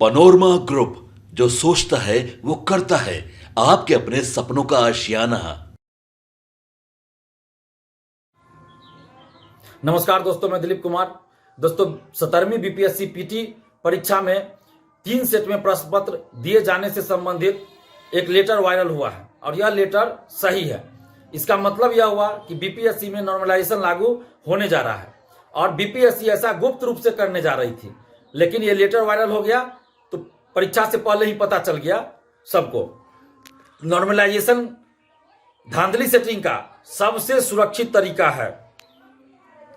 Panorama group, जो सोचता है वो करता है। आपके अपने सपनों का आशियाना। नमस्कार दोस्तों, मैं दिलीप कुमार। दोस्तों, 17वीं बीपीएससी पीटी परीक्षा में 3 सेट में प्रश्न पत्र दिए जाने से संबंधित एक लेटर वायरल हुआ है और यह लेटर सही है। इसका मतलब यह हुआ कि बीपीएससी में नॉर्मलाइजेशन लागू होने जा रहा है और बीपीएससी ऐसा गुप्त रूप से करने जा रही थी, लेकिन यह लेटर वायरल हो गया तो परीक्षा से पहले ही पता चल गया सबको। नॉर्मलाइजेशन धांधली सेटिंग का सबसे सुरक्षित तरीका है।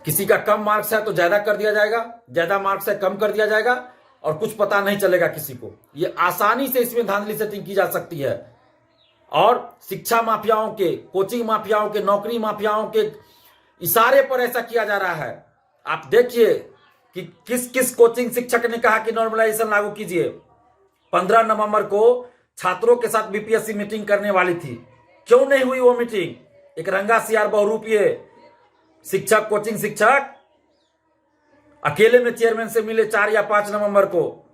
किसी का कम मार्क्स है तो ज्यादा कर दिया जाएगा, ज्यादा मार्क्स है कम कर दिया जाएगा और कुछ पता नहीं चलेगा किसी को। ये आसानी से इसमें धांधली सेटिंग की जा सकती है और शिक्षा माफियाओं के, कोचिंग माफियाओं के, नौकरी माफियाओं के इशारे पर ऐसा किया जा रहा है। आप देखिए कि किस किस कोचिंग शिक्षक ने कहा कि नॉर्मलाइजेशन लागू कीजिए। 15 नवंबर को छात्रों के साथ बीपीएससी मीटिंग करने वाली थी, क्यों नहीं हुई वो मीटिंग? एक रंगा सियार बहुरूपीय शिक्षक, कोचिंग शिक्षक अकेले में चेयरमैन से मिले 4 या 5 नवंबर को,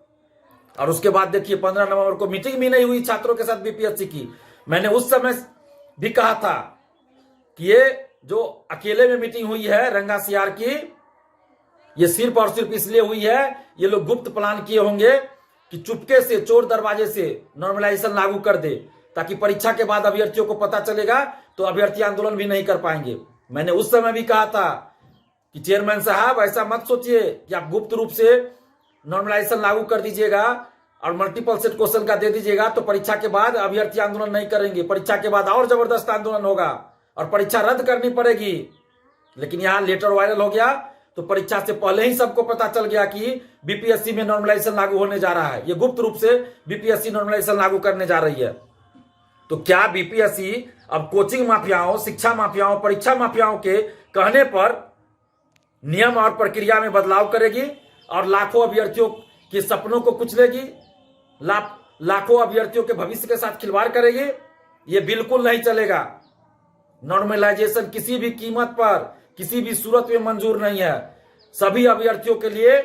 और उसके बाद देखिए 15 नवंबर को मीटिंग भी नहीं हुई छात्रों के साथ बीपीएससी की। मैंने उस समय भी कहा था कि ये जो अकेले में मीटिंग हुई है रंगा सियार की, ये सिर्फ और सिर्फ इसलिए हुई है, ये लोग गुप्त प्लान किए होंगे कि चुपके से, चोर दरवाजे से नॉर्मलाइजेशन लागू कर दे, ताकि परीक्षा के बाद अभ्यर्थियों को पता चलेगा तो अभ्यर्थी आंदोलन भी नहीं कर पाएंगे। मैंने उस समय भी कहा था कि चेयरमैन साहब, ऐसा मत सोचिए कि आप गुप्त रूप से नॉर्मलाइजेशन लागू कर दीजिएगा और मल्टीपल सेट क्वेश्चन का दे दीजिएगा तो परीक्षा के बाद अभ्यर्थी आंदोलन नहीं करेंगे। परीक्षा के बाद और जबरदस्त आंदोलन होगा और परीक्षा रद्द करनी पड़ेगी। लेकिन यहां लेटर वायरल हो गया तो परीक्षा से पहले ही सबको पता चल गया कि बीपीएससी में नॉर्मलाइजेशन लागू होने जा रहा है। ये गुप्त रूप से बीपीएससी नॉर्मलाइजेशन लागू करने जा रही है। तो क्या बीपीएससी अब कोचिंग माफियाओं, शिक्षा माफियाओं, परीक्षा माफियाओं के कहने पर नियम और प्रक्रिया में बदलाव करेगी और लाखों अभ्यर्थियों के सपनों को कुचलेगी, लाखों अभ्यर्थियों के भविष्य के साथ खिलवाड़ करेगी? ये बिल्कुल नहीं चलेगा। नॉर्मलाइजेशन किसी भी कीमत पर, किसी भी सूरत में मंजूर नहीं है। सभी अभ्यर्थियों के लिए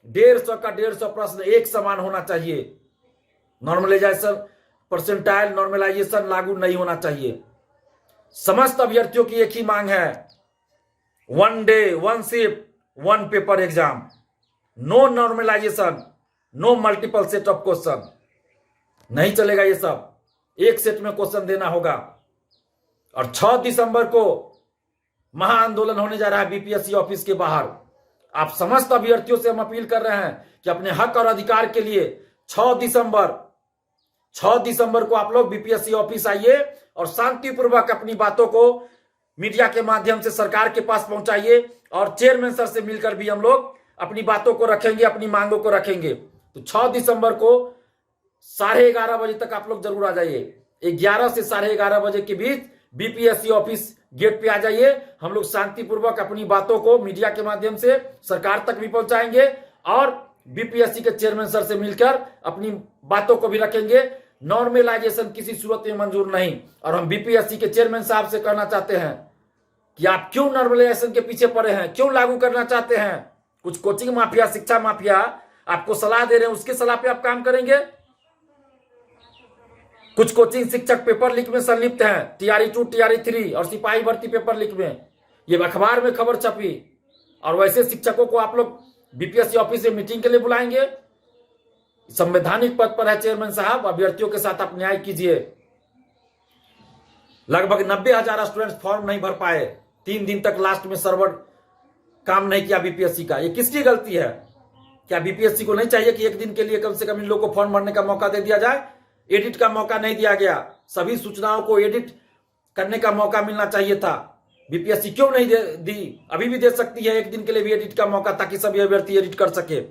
150 का 150 प्रश्न एक समान होना चाहिए। नॉर्मलाइजेशन परसेंटाइल नॉर्मलाइजेशन लागू नहीं होना चाहिए। समस्त अभ्यर्थियों की एक ही मांग है, 1 day 1 shift 1 paper exam. No normalization, no multiple set of question. नहीं चलेगा ये सब, एक सेट में क्वेश्चन देना होगा। और 6 दिसंबर को महाआंदोलन होने जा रहा है बीपीएससी ऑफिस के बाहर। आप समस्त अभ्यर्थियों से हम अपील कर रहे हैं कि अपने हक और अधिकार के लिए 6 दिसंबर को आप लोग बीपीएससी ऑफिस आइए और शांतिपूर्वक अपनी बातों को मीडिया के माध्यम से सरकार के पास पहुंचाइए और चेयरमैन सर से मिलकर भी हम लोग अपनी बातों को रखेंगे, अपनी मांगों को रखेंगे। तो 6 दिसंबर को 11:30 बजे तक आप लोग जरूर आ जाइए। 11 से 11:30 बजे के बीच बीपीएससी ऑफिस गेट पे आ जाइए। हम लोग शांतिपूर्वक अपनी बातों को मीडिया के माध्यम से सरकार तक भी पहुंचाएंगे और बीपीएससी के चेयरमैन सर से मिलकर अपनी बातों को भी रखेंगे। नॉर्मलाइजेशन किसी सूरत में मंजूर नहीं। और हम बीपीएससी के चेयरमैन साहब से कहना चाहते हैं कि आप क्यों नॉर्मलाइजेशन के पीछे पड़े हैं, क्यों लागू करना चाहते हैं? कुछ कोचिंग माफिया, शिक्षा माफिया आपको सलाह दे रहे हैं, उसके सलाह पे आप काम करेंगे? कुछ कोचिंग शिक्षक पेपर लीक में संलिप्त हैं, टीआरई 2, टीआरई 3 और सिपाही भर्ती पेपर लीक में। ये अखबार में खबर छपी और वैसे शिक्षकों को आप लोग बीपीएससी ऑफिस से मीटिंग के लिए बुलाएंगे? संवैधानिक पद पर है चेयरमैन साहब, अभ्यर्थियों के साथ आप न्याय कीजिए। लगभग 90,000 स्टूडेंट्स फॉर्म नहीं भर पाए, 3 दिन तक लास्ट में सर्वर काम नहीं किया बीपीएससी का। ये किसकी गलती है? क्या बीपीएससी को नहीं चाहिए कि एक दिन के लिए कम से कम इन लोगों को फॉर्म भरने का मौका दे दिया जाए? एडिट का मौका नहीं दिया गया। सभी सूचनाओं को एडिट करने का मौका मिलना चाहिए था। बीपीएससी क्यों नहीं दी? अभी भी दे सकती है एक दिन के लिए भी एडिट का मौका, ताकि सभी अभ्यर्थी एडिट कर सके।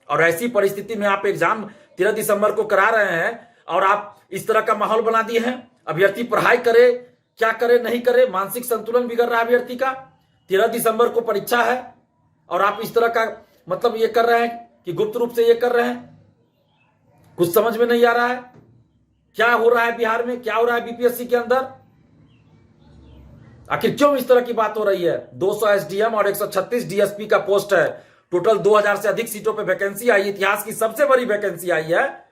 और ऐसी परिस्थिति में आप एग्जाम 13 दिसंबर को करा रहे हैं और आप इस तरह का माहौल बना दिए हैं। अभ्यर्थी पढ़ाई करे, क्या करे, नहीं करे, मानसिक संतुलन बिगड़ रहा है अभ्यर्थी का। 13 दिसंबर को परीक्षा है और आप इस तरह का मतलब ये कर रहे हैं कि गुप्त रूप से ये कर रहे हैं। कुछ समझ में नहीं आ रहा है क्या हो रहा है बिहार में, क्या हो रहा है बीपीएससी के अंदर। आखिर क्यों इस तरह की बात हो रही है? 200 एसडीएम और 136 डीएसपी का पोस्ट है। टोटल 2000 से अधिक सीटों पे वैकेंसी आई, इतिहास की सबसे बड़ी वैकेंसी आई है।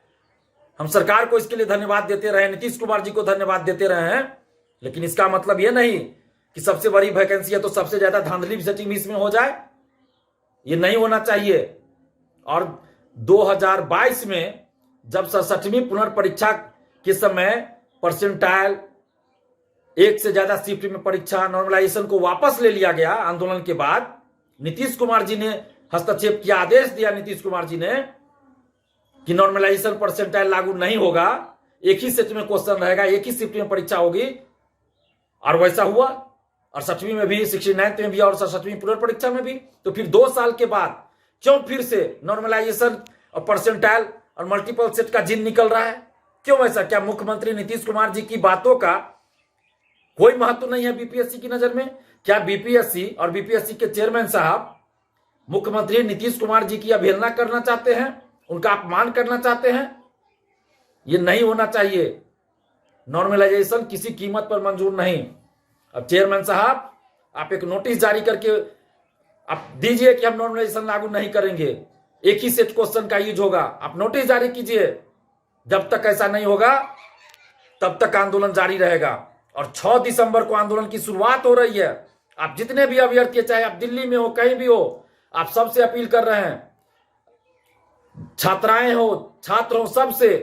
हम सरकार को इसके लिए धन्यवाद देते रहे, नीतीश कुमार जी को धन्यवाद देते रहे हैं, लेकिन इसका मतलब यह नहीं कि सबसे बड़ी वैकेंसी है तो सबसे ज्यादा धांधली सेटिंग भी इसमें हो जाए, ये नहीं होना चाहिए। और 2022 में जब 67वीं पुनर्परीक्षा के समय परसेंटाइल, एक से ज्यादा शिफ्ट में परीक्षा, नॉर्मलाइजेशन को वापस ले लिया गया आंदोलन के बाद, नीतीश कुमार जी ने हस्तक्षेप किया, आदेश दिया नीतीश कुमार जी ने कि नॉर्मलाइजेशन परसेंटाइल लागू नहीं होगा, एक ही सेट में क्वेश्चन रहेगा, एक ही शिफ्ट में परीक्षा होगी। और वैसा हुआ, 68वीं में भी, 69th में भी और 67वीं पुनर्परीक्षा में भी। तो फिर 2 साल के बाद क्यों फिर से नॉर्मलाइजेशन और परसेंटाइल और मल्टीपल सेट का जिन निकल रहा है? क्यों ऐसा? क्या मुख्यमंत्री नीतीश कुमार जी की बातों का कोई महत्व नहीं है बीपीएससी की नजर में? क्या बीपीएससी और बीपीएससी के चेयरमैन साहब मुख्यमंत्री नीतीश कुमार जी की अवहेलना करना चाहते हैं, उनका अपमान करना चाहते हैं? ये नहीं होना चाहिए। नॉर्मलाइजेशन किसी कीमत पर मंजूर नहीं। अब चेयरमैन साहब, आप एक नोटिस जारी करके आप दीजिए कि हम नॉर्मलाइजेशन लागू नहीं करेंगे, एक ही सेट क्वेश्चन का यूज होगा, आप नोटिस जारी कीजिए। जब तक ऐसा नहीं होगा तब तक आंदोलन जारी रहेगा। और 6 दिसंबर को आंदोलन की शुरुआत हो रही है। आप जितने भी अभ्यर्थी, चाहे आप दिल्ली में हो, कहीं भी हो, आप सबसे अपील कर रहे हैं, छात्राएं हो, छात्र हो, सबसे,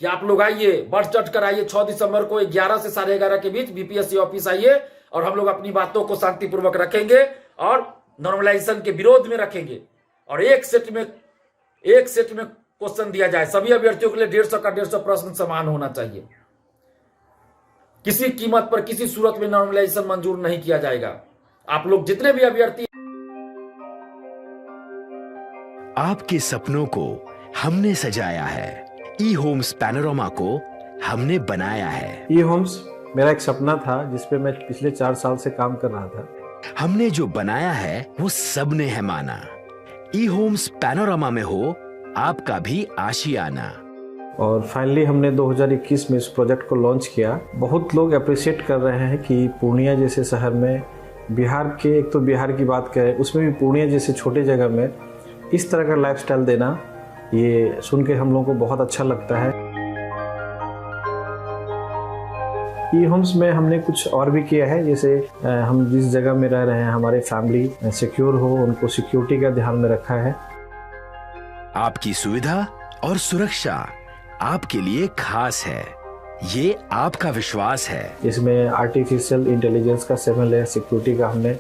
कि आप लोग आइए, बढ़ चढ़ कर आइए। 6 दिसंबर को 11 से 11:30 के बीच बीपीएससी ऑफिस आइए और हम लोग अपनी बातों को शांतिपूर्वक रखेंगे और नॉर्मलाइजेशन के विरोध में रखेंगे। और एक सेट में क्वेश्चन दिया जाए, सभी अभ्यर्थियों के लिए 150 का 150 प्रश्न समान होना चाहिए। किसी कीमत पर, किसी सूरत में नॉर्मलाइजेशन मंजूर नहीं किया जाएगा। आप लोग जितने भी अभ्यर्थी, आपके सपनों को हमने सजाया है, ई होम्स पैनोरामा को हमने बनाया है। ई होम्स मेरा एक सपना था जिसपे मैं पिछले 4 साल से काम कर रहा था। हमने जो बनाया है वो सबने है माना। ई होम्स पैनोरामा में हो आपका भी आशियाना। और फाइनली हमने 2021 में इस प्रोजेक्ट को लॉन्च किया। बहुत लोग अप्रिशिएट कर रहे हैं कि पूर्णिया जैसे शहर में, बिहार के, एक तो बिहार की बात करें उसमें भी पूर्णिया जैसे छोटे जगह में इस तरह का लाइफस्टाइल देना, ये सुन के हम लोगों को बहुत अच्छा लगता है। ई होम्स में हमने कुछ और भी किया है, जैसे हम जिस जगह में रह रहे हैं हमारे फैमिली सिक्योर हो, उनको सिक्योरिटी का ध्यान में रखा है। आपकी सुविधा और सुरक्षा आपके लिए खास है, ये आपका विश्वास है। इसमें आर्टिफिशियल इंटेलिजेंस का 7 लेयर सिक्योरिटी का हमने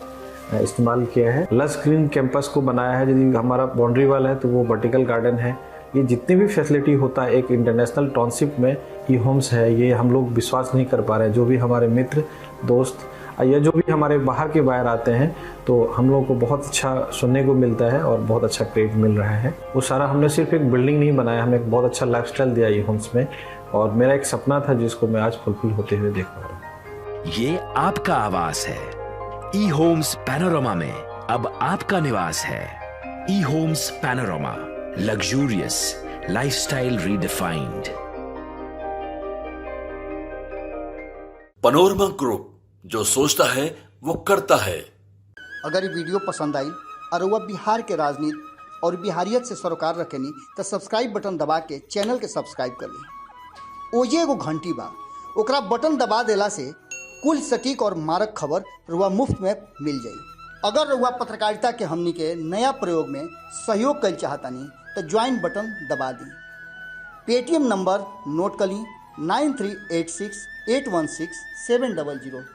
इस्तेमाल किया है। लस ग्रीन कैंपस को बनाया है। यदि हमारा बाउंड्री वाल है तो वो वर्टिकल गार्डन है। ये जितनी भी फैसिलिटी होता है एक इंटरनेशनल टाउनशिप में, ई होम्स है, ये हम लोग विश्वास नहीं कर पा रहे हैं। जो भी हमारे मित्र, दोस्त या जो भी हमारे बाहर के बाहर आते हैं तो हम लोगों को बहुत अच्छा सुनने को मिलता है और बहुत अच्छा क्रेडिट मिल रहा है। वो सारा हमने सिर्फ एक बिल्डिंग नहीं बनाया, हमें एक बहुत अच्छा लाइफस्टाइल दिया ई होम्स में। और मेरा एक सपना था जिसको मैं आज फुलफिल होते हुए देख पा रहा हूँ। ये आपका आवास है। ई होम्स पैनोरामा में अब आपका निवास है। E Homes Panorama, luxurious lifestyle redefined. Panorama group, जो सोचता है वो करता है। अगर ये वीडियो पसंद आई और वह बिहार के राजनीति और बिहारियत से सरोकार रखेनी तो सब्सक्राइब बटन दबा के चैनल के सब्सक्राइब कर ली। ओजे एगो घंटी बा, ओकरा बटन दबा देला से कुल सटीक और मारक खबर रुआ मुफ्त में मिल जाई। अगर रुआ पत्रकारिता के हमनी के नया प्रयोग में सहयोग कर चाहतानी तो ज्वाइन बटन दबा दी। पेटीएम नंबर नोट कर ली 9386816700।